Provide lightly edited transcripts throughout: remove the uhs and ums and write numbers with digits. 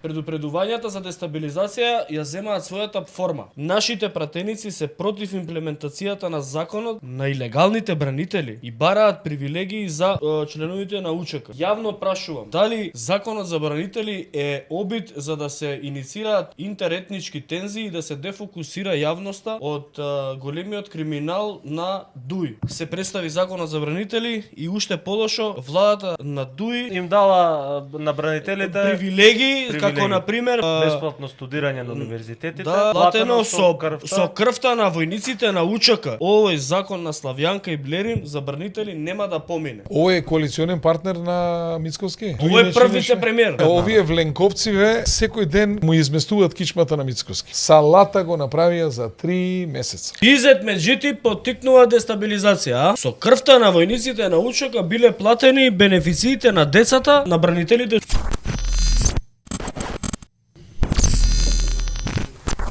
Предупредувањата за дестабилизација ја земаат својата форма. Нашите пратеници се против имплементацијата на законот на илегалните бранители и бараат привилегии за членовите на УЧК. Јавно прашувам, дали законот за бранители е обид за да се иницираат интеретнички тензии и да се дефокусира јавноста од големиот криминал на ДУИ. Се представи законот за бранители и уште полошо владата на ДУИ им дала на бранителите привилегии, како на пример бесплатно студирање на универзитетите, да, платено со крвта. крвта на војниците на УЧК. Овој закон на Славјанка и Блерин за бранители нема да помине. Овој е коалиционен партнер на Мицковски. Овој е прв вице-премиер. Овие вленковциве секој ден му изместуваат кичмата на Мицковски. Салата го направија за 3 месеца. Изет Меджити поттикнува дестабилизација. Со крвта на војниците на УЧК биле платени бенефициите на децата на бранителите.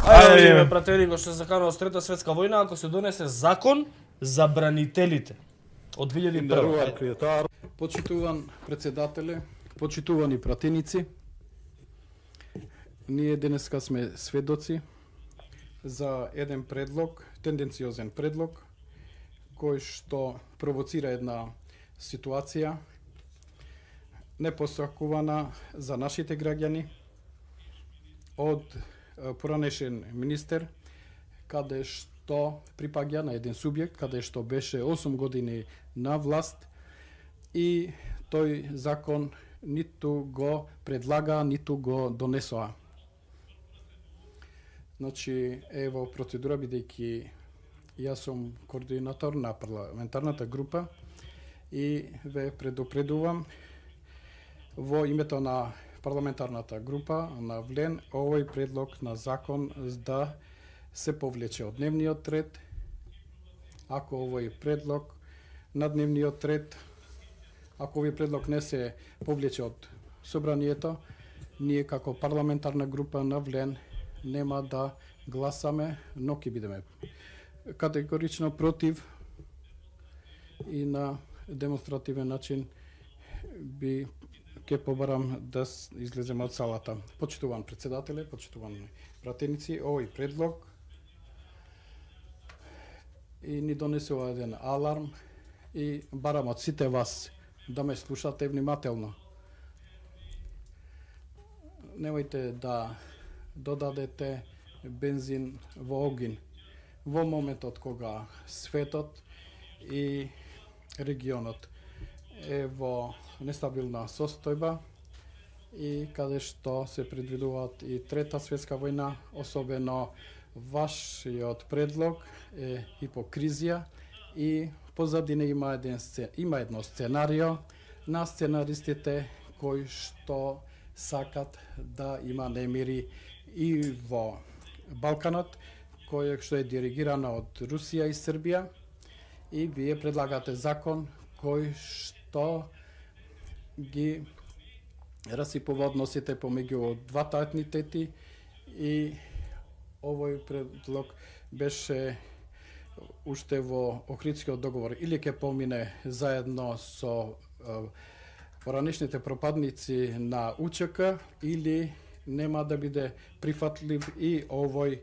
Ајде, видиме, пратени го што се заканува од Трета светска војна, ако се донесе закон за бранителите од 2001. Почитуван председателе, почитувани пратеници, ние денеска сме сведоци за еден предлог, тенденциозен предлог, кој што провоцира една ситуација непосакувана за нашите граѓани од поранешен министер, каде што припаѓа на еден субјект, каде што беше 8 години на власт и тој закон ниту го предлага, ниту го донесоа. Значи, е во процедура, бидејќи јас сум координатор на парламентарната група и ве предупредувам во името на парламентарната група на ВЛЕН овој предлог на закон да се повлече од дневниот ред. Ако овој предлог на дневниот ред, ако овој предлог не се повлече од собранието, ние како парламентарна група на ВЛЕН нема да гласаме, но ќе бидеме категорично против и на демонстративен начин ќе побарам да излеземе од салата. Почитуван председателе, почитувани пратеници, овој предлог и ни донесува еден аларм и барам од сите вас да ме слушате внимателно. Немојте да додадете бензин во огин во моментот кога светот и регионот е во нестабилна состојба и каде што се предвидуваат и Трета светска војна, особено вашиот предлог е хипокризија и позадина има едно сценарио на сценаристите кои што сакат да има немири и во Балканот, кој што е диригирано од Русија и Србија, и вие предлагате закон кој што ги расипува односите помеѓу двата етнитети и овој предлог беше уште во Охридскиот договор или ќе помине заедно со поранешните пропадници на УЧК или нема да биде прифатлив и овој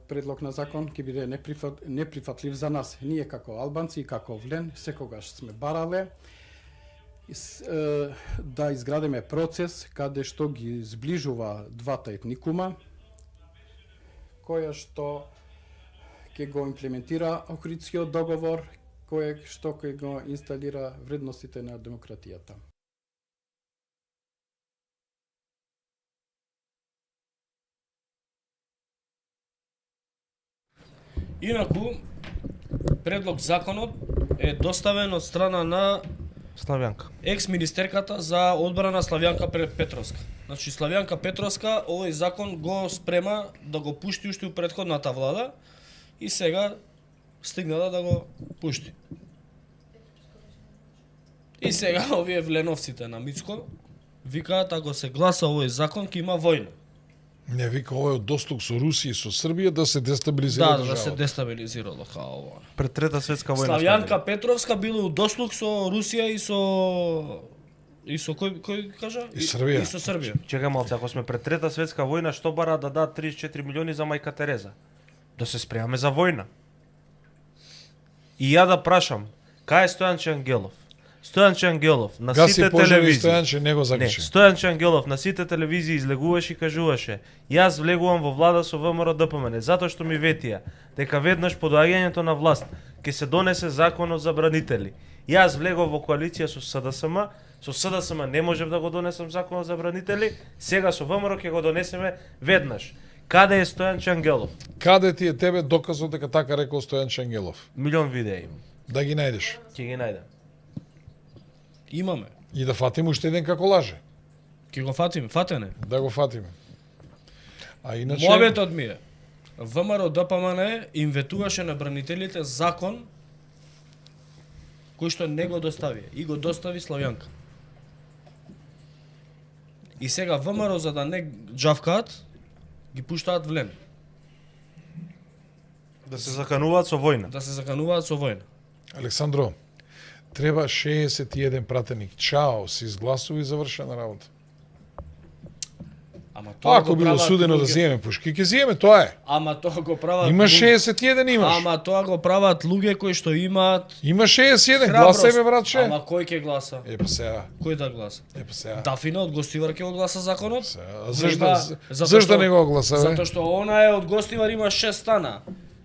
предлог на закон ќе биде неприфатлив за нас. Ние како албанци и како ВЛЕН секогаш сме барале да изградиме процес каде што ги зближува двата етникума, која што ќе го имплементира Охридскиот договор, кој што ќе го инсталира вредностите на демократијата. Инаку, предлог законот е доставен од страна на Славјанка. екс-министерката за одбрана Славјанка Петровска. Значи, Славјанка Петровска овој закон го спрема да го пушти уште у претходната влада и сега стигнала да го пушти. И сега овие вленовците на Мицко викаат ако се гласа овој закон ќе има војна. Не вика овој од дослуг со Русија и со Србија да се дестабилизира државата. Да се дестабилизирало као ова. Пред Трета светска војна. Славјанка Петровска била у дослуг со Русија и со И со кој кажа? И Србија. И со Србија. Чекај малце, ако сме пред Трета светска војна, што бара да дадат 34 милиони за мајка Тереза? Да се спремаме за војна. И ја да прашам, кај е Стојанче Ангелов? Стојанче Ангелов на Гаси сите пожари телевизии. Стојанче не го Не, заклучи. Стојанче Ангелов на сите телевизии излегуваше и кажуваше: "Јас влегувам во влада со ВМРО ДПМН затоа што ми ветија дека веднаш по доаѓањето на власт ќе се донесе законот за бранители. Јас влегов во коалиција со СДСМ не можев да го донесам законот за бранители, сега со ВМРО ќе го донесеме веднаш." Каде е Стојанче Ангелов? Каде ти е тебе доказот дека така рекол Стојанче Ангелов? Милион видеа имам. Да ги најдеш. Ќе ги најдам. Имаме. И да фатиме уште еден како лаже. Ќе го фатиме, фатене. Да го фатиме. А иначе... Моабетот ми е. ВМРО ДПМН им ветуваше на бранителите закон кој што не го достави. И го достави Славјанка. И сега ВМРО за да не джавкаат, ги пуштаат влен. Да се закануваат со војна. Да се закануваат со војна. Александро, треба 61 пратеник. Чао, се изгласува и завршена работа. Ама тоа Ако го било прават судено да луѓе- земе пушки, ќе земе, тоа е. Ама тоа го прават. Има луѓе- 61 имаш. Ама тоа го прават луѓе кои што имаат Има 61, храброст. гласај бе братче. Ама кој ќе гласа? Е па сега, Кој да гласа? е па сега. Дафина од Гостивар ќе го гласа законот? Сега, Има- затоа Зашто што- не го гласа, бе? Затоа што она е од Гостивар има 6 стана.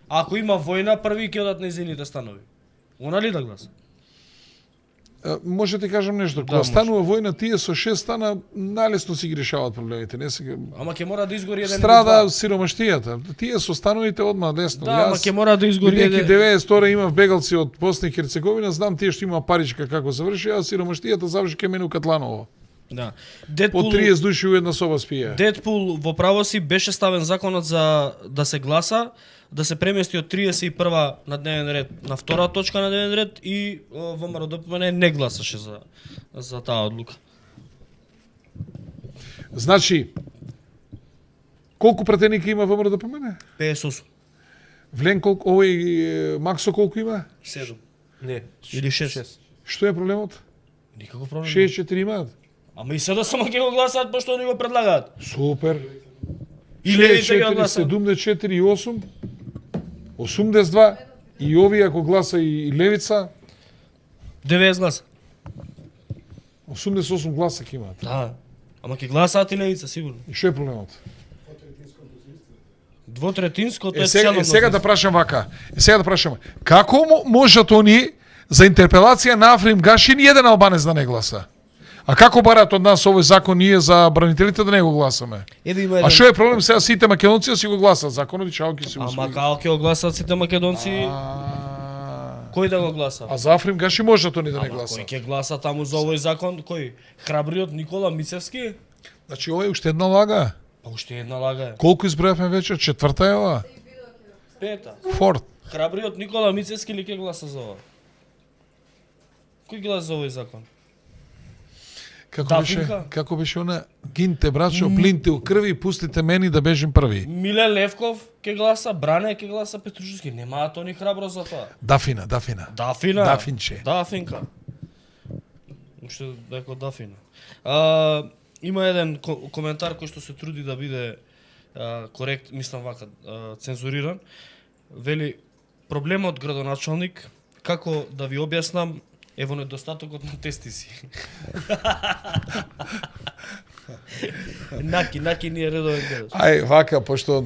Ако има војна, први ќе одат нејзините станови. Она ли да гласа? Може ти кажам нешто, кога може. станува војна, тие со 6 стана најлесно си ги решаваат проблемите, не се Ама ќе мора да изгори еден страда или два. сиромаштијата. Тие со становите одма лесно. Да, ама ќе мора да изгори бидејќи еден. 92 имав бегалци од Босна и Херцеговина, знам тие што има паричка како заврши, а сиромаштијата заврши кај мене у Катланово. Да. По Дедпул, 30 души у една соба спија. Дедпул во право си беше ставен законот за да се гласа, да се премести од 31 на дневен ред на втора точка на дневен ред и ВМРО ДПМН не гласаше за таа одлука. Значи, колку пратеника има ВМРО да помене? 58. Влен колку, овој Максо колку има? 7. Не, Или 6. Што е проблемот? Никако проблем. 64 имаат. Ама и седа само ќе го гласаат пошто они го предлагаат. Супер. И левите ќе го 4, гласаат. 74 и 8, 82 и овие ако гласа и левица, 90 гласа. 88 гласа ќе имаат. Да. Ама ќе гласаат и левица сигурно. И што е проблемот? Двотретинското е Сега цело. да прашам вака. Сега да прашам. Како можат они за интерпелација на Африм Гаши ни еден албанец да не гласа? А како бараат од нас овој закон ние за бранителите да не го гласаме? Еве има А еден. што е проблем сега сите македонци да си го гласат законот и чао ќе се Ама усвои? како ќе го гласаат сите македонци? Кој да го гласа? А за Африм Гаши можат они да не Ама гласат. кој ќе гласа таму за овој закон? Кој? Храбриот Никола Мицевски? Значи ова е уште една лага. Па уште една лага е. Колку избројавме вече? Четврта е ова? Пета. Форт. Храбриот Никола Мицевски ли ќе гласа за ова? Кој гласа за овој закон? Дафинка? Како беше она? Гинте, брачо, плинте у крви и пустите мене да бежим први. Миле Левков ќе гласа, Бране ќе гласа, Петрушевски. Немаат они храброст за тоа. Дафина. Дафина. Дафинче. Дафинка. Уште дека Дафина. Има еден коментар кој што се труди да биде корект, мислам вака, цензуриран. Вели, проблемот градоначалник, како да ви објаснам, е во недостатокот на тестиси. Наки ни е редовен гледач. Ај, вака, пошто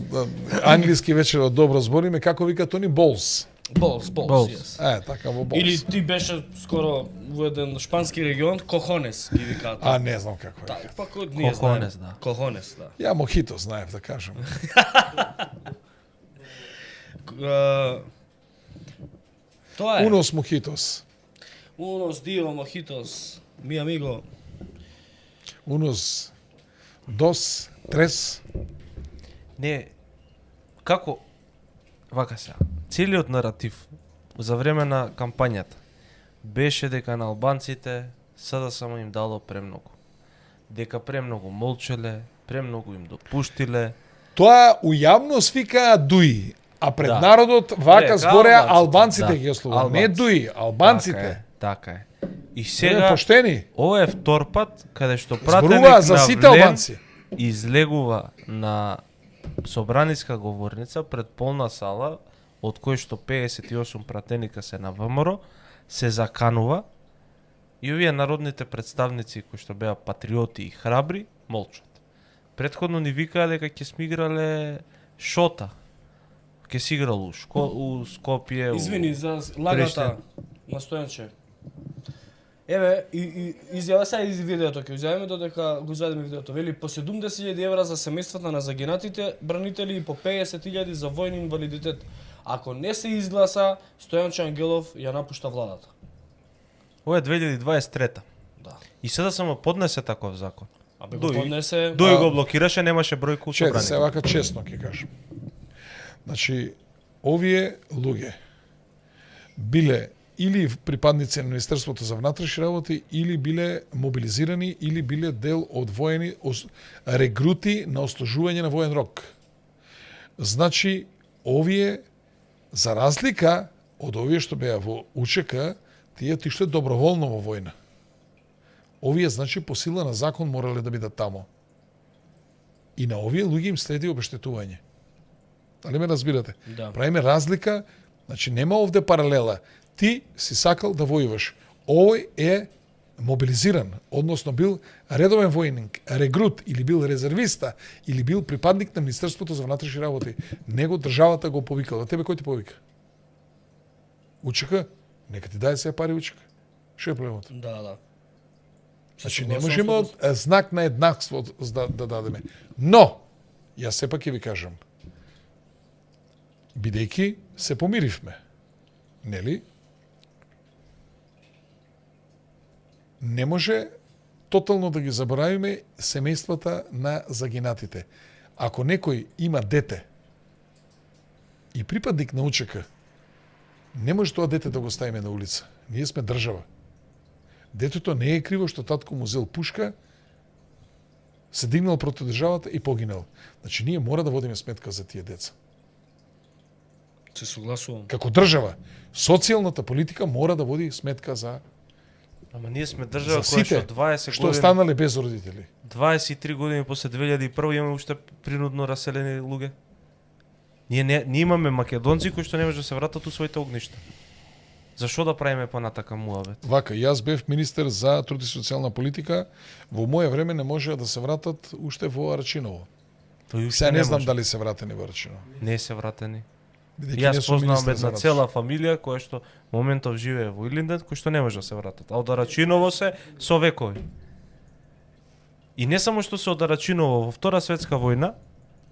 англиски вечер добро збориме, како викат они болс. Болс, yes. Така во болс. Или ти беше скоро во еден шпански регион, кохонес ги викаат. А, не знам како е. Так, па кој ние Кохонес, знаеме. да. Кохонес, да. Ја мохито знаев да кажам. Тоа е. Унос мохитос. Unos dio mojitos, mi amigo. Унос дос, трес. Не, како вака сега. Целиот наратив за време на кампањата беше дека на албанците СДСМ им дало премногу. Дека премногу молчеле, премногу им допуштиле. Тоа у јавност викаа дуи, а пред Да. народот вака Дека збореа албанците, албанците да. ги ослува. Не Албанците. дуи, албанците. Така е. И Сега сега поштени. ова е втор пат каде што Зборува пратеник за на сите Влен албанци. излегува на собраниска говорница пред полна сала, од кој што 58 пратеника се на ВМРО, се заканува и овие народните представници кои што беа патриоти и храбри, молчат. Претходно ни викаа дека ќе сме играле шота. Ќе се играло у Скопје, Извини за лагата на Стојанче. Еве, и изјава се из видеото, ќе изјавиме додека го извадиме видеото. Вели по 70.000 евра за семејствата на загинатите бранители и по 50.000 за војни инвалидитет. Ако не се изгласа, Стојанче Ангелов ја напушта владата. Ова е 2023. Да. И СДСМ поднесе таков закон. Абе го поднесе. Дој го блокираше, немаше бројка у Чете, се собранието. вака честно ќе кажам. Значи, овие луѓе биле или припадници на Министерството за внатрешни работи, или биле мобилизирани, или биле дел од воени регрути на ослужување на воен рок. Значи, овие, за разлика од овие што беа во УЧК, тие отишле доброволно во војна. Овие, значи, по сила на закон морале да бидат тамо. И на овие луѓе им следи обештетување. Дали ме разбирате? Да. Правиме разлика, значи нема овде паралела. Ти си сакал да војуваш. Овој е мобилизиран, односно бил редовен војник, регрут или бил резервиста или бил припадник на Министерството за внатрешни работи. Него државата го повикала. Тебе кој ти повика? УЧК? Нека ти даде се пари УЧК. Што е проблемот? Да, да. Значи не можеме од знак на еднакство да дадеме. Но, јас сепак ќе ви кажам, бидејќи се помиривме, нели? Не може тотално да ги заборавиме семејствата на загинатите. Ако некој има дете и припадник на УЧК, не може тоа дете да го ставиме на улица. Ние сме држава. Детето не е криво што татко му зел пушка, се дигнал против државата и погинал. Значи ние мора да водиме сметка за тие деца. Се согласувам. Како држава, социјалната политика мора да води сметка за Ама ние сме држава за која сите што 20 што години, останале без родители. 23 години после 2001 имаме уште принудно раселени луѓе. Ние имаме македонци кои што не може да се вратат у своите огништа. Зашо да правиме понатака муавет? Вака, јас бев министер за труд и социјална политика, во моје време не можеа да се вратат уште во Арачиново. Тој уште Сега не знам може. дали се вратени во Арачиново. Не се вратени. Бидејќи не Јас сум познавам министер за една рад. цела фамилија која што моментов живее во Илинден, кои што не може да се вратат. А од Арачиново се со векови. И не само што се од Арачиново во Втора светска војна,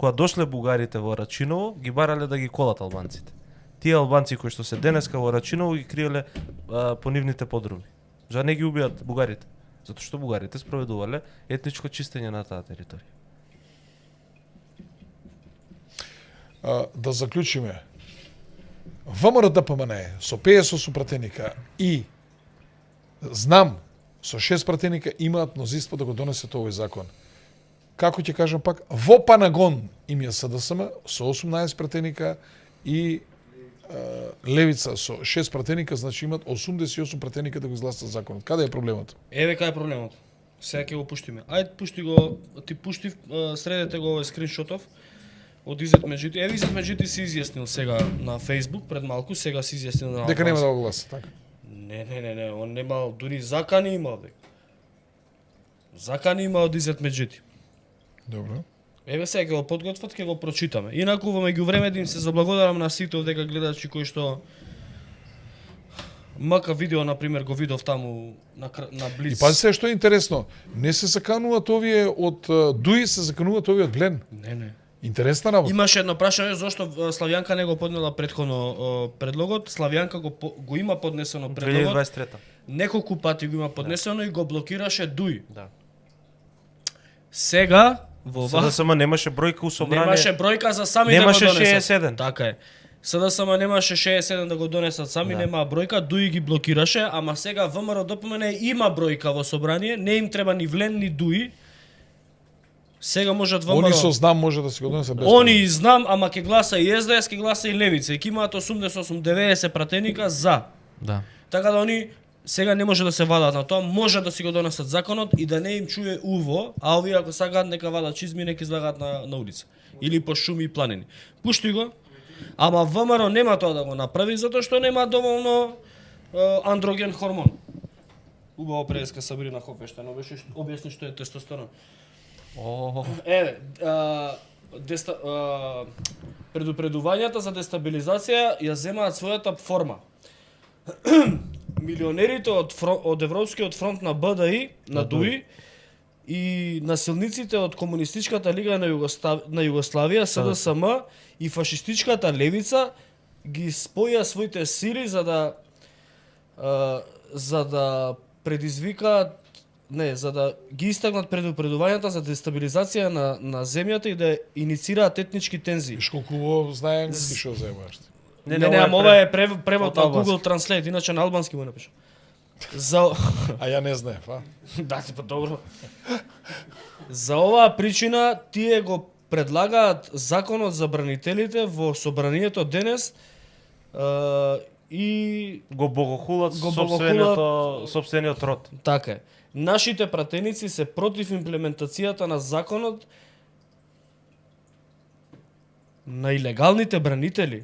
кога дошле бугарите во Арачиново, ги барале да ги колат албанците. Тие албанци кои што се денеска во Арачиново ги криеле по нивните подруми. За не ги убијат бугарите, затоа што бугарите спроведувале етничко чистење на таа територија. Да заклучиме. ВМРО ДПМН со 58 пратеника и знам со 6 пратеника имаат мнозинство да го донесат овој закон. Како ќе кажам пак, во Панагон им ја СДСМ со 18 пратеника и Левица со 6 пратеника, значи имаат 88 пратеника да го изгласат законот. Каде е проблемот? Еве кај е проблемот. Сега ќе го пуштиме. Ајде пушти го, ти пушти, средете го овој скриншотов од Изет Меджити. Еве Изет Меджити се изјаснил сега на Facebook пред малку, сега се изјаснил на Дека нема да го гласа, така? Не, он немал дури закани имал бе. Закани има од Изет Меджити. Добро. Еве сега ќе го подготват, ќе го прочитаме. Инаку во меѓувреме да им се заблагодарам на сите овдека гледачи кои што мака видео на пример го видов таму на Блиц. И пазите што е интересно, не се закануваат овие од ДУИ, се закануваат овие од Блен. Не. Интересна работа. Имаше едно прашање зошто Славјанка не го поднела претходно предлогот. Славјанка го има поднесено предлогот. 2023. Неколку пати го има поднесено и го блокираше ДУИ. Да. Сега во СДСМ немаше бројка у собрание. немаше бројка за сами Немаше да го донесат. 67. Така е. СДСМ немаше 67 да го донесат сами, немаа бројка, ДУИ ги блокираше, ама сега ВМРО ДПМН има бројка во собрание, не им треба ни Влен ни ДУИ. Сега можат ВМРО. Они со знам може да се го донесат без Они знам, ама ќе гласа и СДС, ќе гласа и Левица, и ќе имаат 88-90 пратеника за. Да. Така да они сега не може да се вадат на тоа, може да си го донесат законот и да не им чуе уво, а овие ако сакаат нека вадат чизми, нека излагаат на улица или по шуми и планини. Пушти го. Ама ВМРО нема тоа да го направи затоа што нема доволно андроген хормон. Убаво преска Сабрина Хопешта, но беше објасни што е тестостерон. Еве, предупредувањата за дестабилизација ја земаат својата форма. Милионерите од Европскиот фронт на БДИ, на ДУИ, и насилниците од Комунистичката лига на Југославија, СДСМ и фашистичката левица ги споја своите сили за да предизвикаат за да ги истакнат предупредувањата за дестабилизација на земјата и да иницираат етнички тензии. Виш колку знае англиски што заебаш. Не, ова е превод на Google Translate, иначе на албански му напиша. А ја не знаев, а? Да, па добро. За оваа причина тие го предлагаат законот за бранителите во собранието денес и го богохулат сопствениот род. Така е. Нашите пратеници се против имплементацијата на законот на илегалните бранители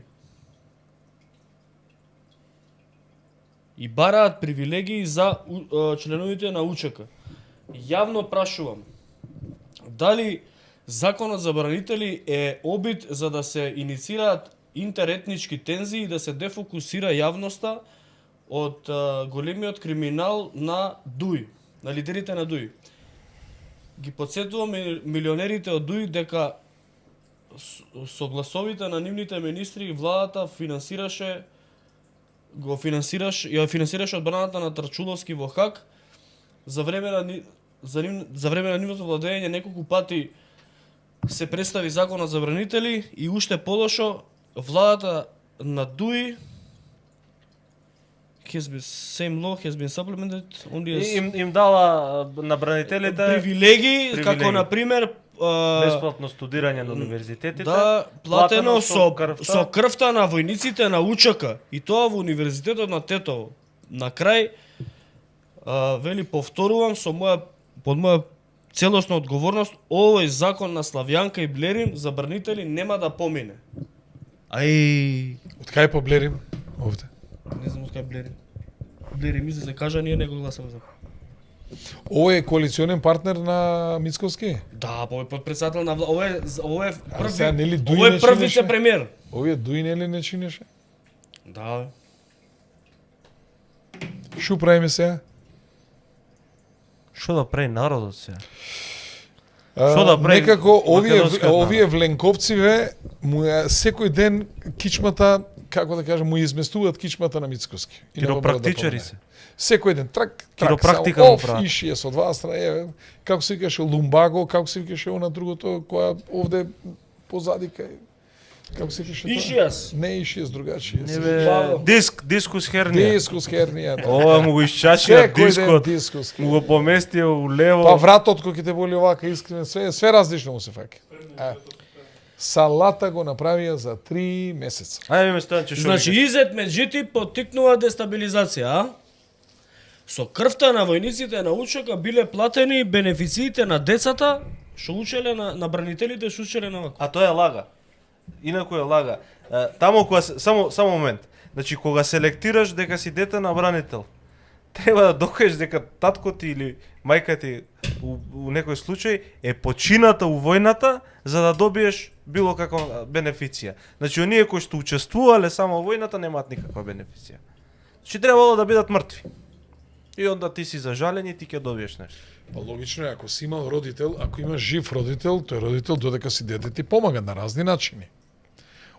и бараат привилегии за членовите на УЧК. Јавно прашувам, дали законот за бранители е обид за да се иницираат интеретнички тензии и да се дефокусира јавноста од големиот криминал на ДУИ, на лидерите на ДУИ. Ги подсетувам милионерите од ДУИ дека со гласовите на нивните министри владата ја финансираше одбраната на Трчуловски во Хаг за време на нивното владење. Неколку пати се представи законот за бранители и уште подошо владата на ДУИ same law has been supplemented. Им дала на бранителите привилегии, како на пример бесплатно студирање на универзитетите. Да, платено со крвта на војниците на УЧК и тоа во универзитетот на Тетово. На крај вели повторувам под моја целосна одговорност, овој закон на Славјанка и Блерин за бранители нема да помине. Од кај по Блерин овде? Не знам од кај Блерин. Блерин ми се кажа, ние не го гласаме за. Овој е коалиционен партнер на Мицковски? Да, овој подпредседател на овој е прв вице-премиер. Овој Дуј нели не чинеше? Да. Шо правиме сега? Што да прави народот сега? Што да прави? Некако овие вленковциве му секој ден кичмата, како да кажам, му изместуваат кичмата на Мицковски. Киропрактичари се. Секој ден трак, киропрактика му прават. Ишие со два страна, како се викаше Лумбаго, како се викаше она другото, која овде позадика. Како се викаше тоа? Ишијас. Не Ишијас, другачи. Дискус хернија. Дискус хернија. Ова му го исчачија дискот. Му го поместија у лево. Па вратот кој ќе те боли овака искрено, све различно му се фаќа. Салата го направија за 3 месеца. Ајде ме Стојанче, што значи Изет Меджити поттикнува дестабилизација, а? Со крвта на војниците на УЧК биле платени бенефициите на децата што учеле на бранителите, што учеле на вако. А тоа е лага. Инаку е лага. Таму кога само момент. Значи кога селектираш дека си дете на бранител, треба да докажеш дека татко ти или мајка ти у некој случај е почината у војната за да добиеш било каква бенефиција. Значи оние кои што учествувале само во војната немаат никаква бенефиција. Значи требало да бидат мртви. И онда ти си зажален и ти ќе добиеш нешто. Па логично е, ако си имал родител, ако имаш жив родител, тој родител додека си дете ти помага на разни начини.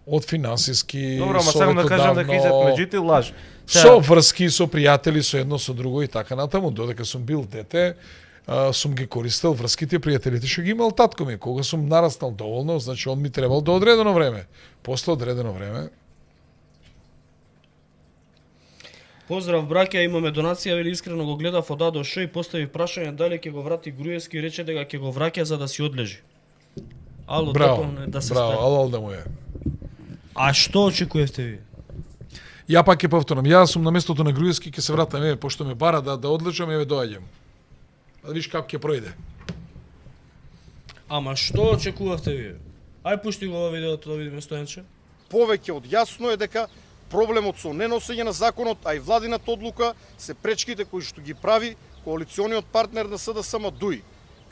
Од финансиски, добро, ама сакам да кажам дека Изет Меджити лаж. Со врски, со пријатели, со едно, со друго и така натаму. Додека сум бил дете, сум ги користел врските и пријателите што ги имал татко ми. Кога сум нараснал доволно, значи он ми требал до одредено време. После одредено време. Поздрав браќа, имаме донација, вели искрено го гледав од А до Ш и постави прашање дали ќе го врати Груевски и рече дека ќе го враќа за да си одлежи. Ало, браво, да се браво, ало да му е. А што очекувате ви? Ја пак ќе повторам, јас сум на местото на Груевски, ќе се вратам, еве, пошто ме бара да одлечам, еве доаѓам. Да виш кап ќе пројде. Ама што очекувавте вие? Ај пушти го ова видеото да видиме Стојанче. Повеќе од јасно е дека проблемот со неносење на законот, а и владината одлука се пречките кои што ги прави коалициониот партнер на СДСМ ДУИ.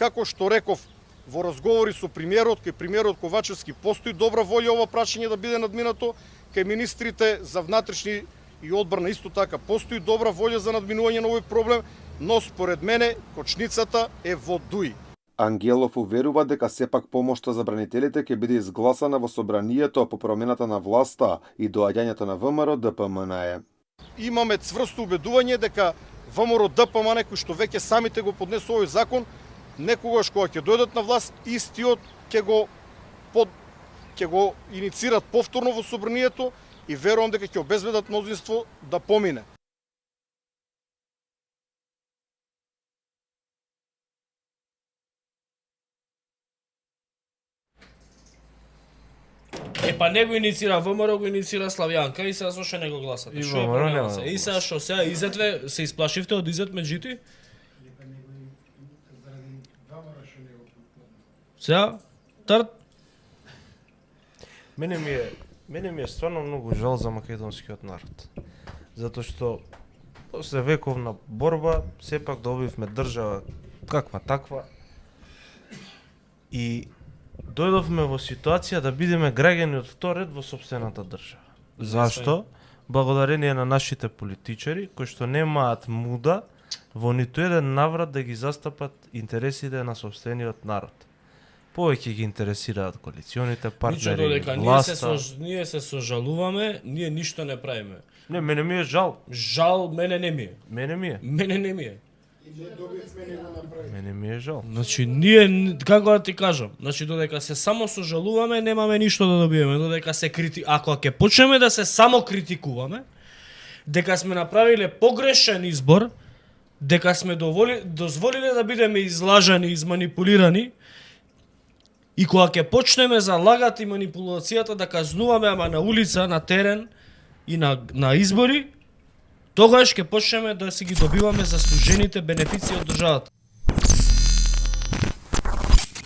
Како што реков во разговори со премиерот, кај премиерот Ковачевски постои добра волја ова прашање да биде надминато, кај министрите за внатрешни и одбрана исто така постои добра волја за надминување на овој проблем, но според мене кочницата е во ДУИ. Ангелов уверува дека сепак помошта за бранителите ќе биде изгласана во собранието по промената на власта и доаѓањето на ВМРО ДПМН. Имаме цврсто убедување дека ВМРО ДПМН, кои што веќе самите го поднесу овој закон, некогаш кога ќе дојдат на власт, истиот ќе го иницират повторно во собранието и верувам дека ќе обезбедат мнозинство да помине. Па не го иницира ВМРО, го иницира Славјанка и сега зошто не го гласате? И Што е ВМРО проблемот нема се? да И го сега што сега изетве, се исплашивте од изет меѓути? Сега тарт Мене ми е стварно многу жал за македонскиот народ. Затоа што после вековна борба сепак добивме држава каква таква и дојдовме во ситуација да бидеме граѓани од втор ред во сопствената држава. Зашто? Благодарение на нашите политичари кои што немаат муда во ниту еден наврат да ги застапат интересите на сопствениот народ. Повеќе ги интересираат коалиционите Ничо партнери, додека власта. ние се сожалуваме, ние ништо не правиме. Не, мене ми е жал. Жал мене не ми е. Мене ми е. Мене не ми е. Мене ми е жал. Значи ние како да ти кажам, значи додека се само сожалуваме немаме ништо да добиеме, додека се ако ќе почнеме да се само критикуваме, дека сме направиле погрешен избор, дека сме дозволиле да бидеме излажани, изманипулирани, и кога ќе почнеме за лагат и манипулацијата да казнуваме ама на улица, на терен и на избори, тогаш ќе почнеме да си ги добиваме заслужените бенефиции од државата.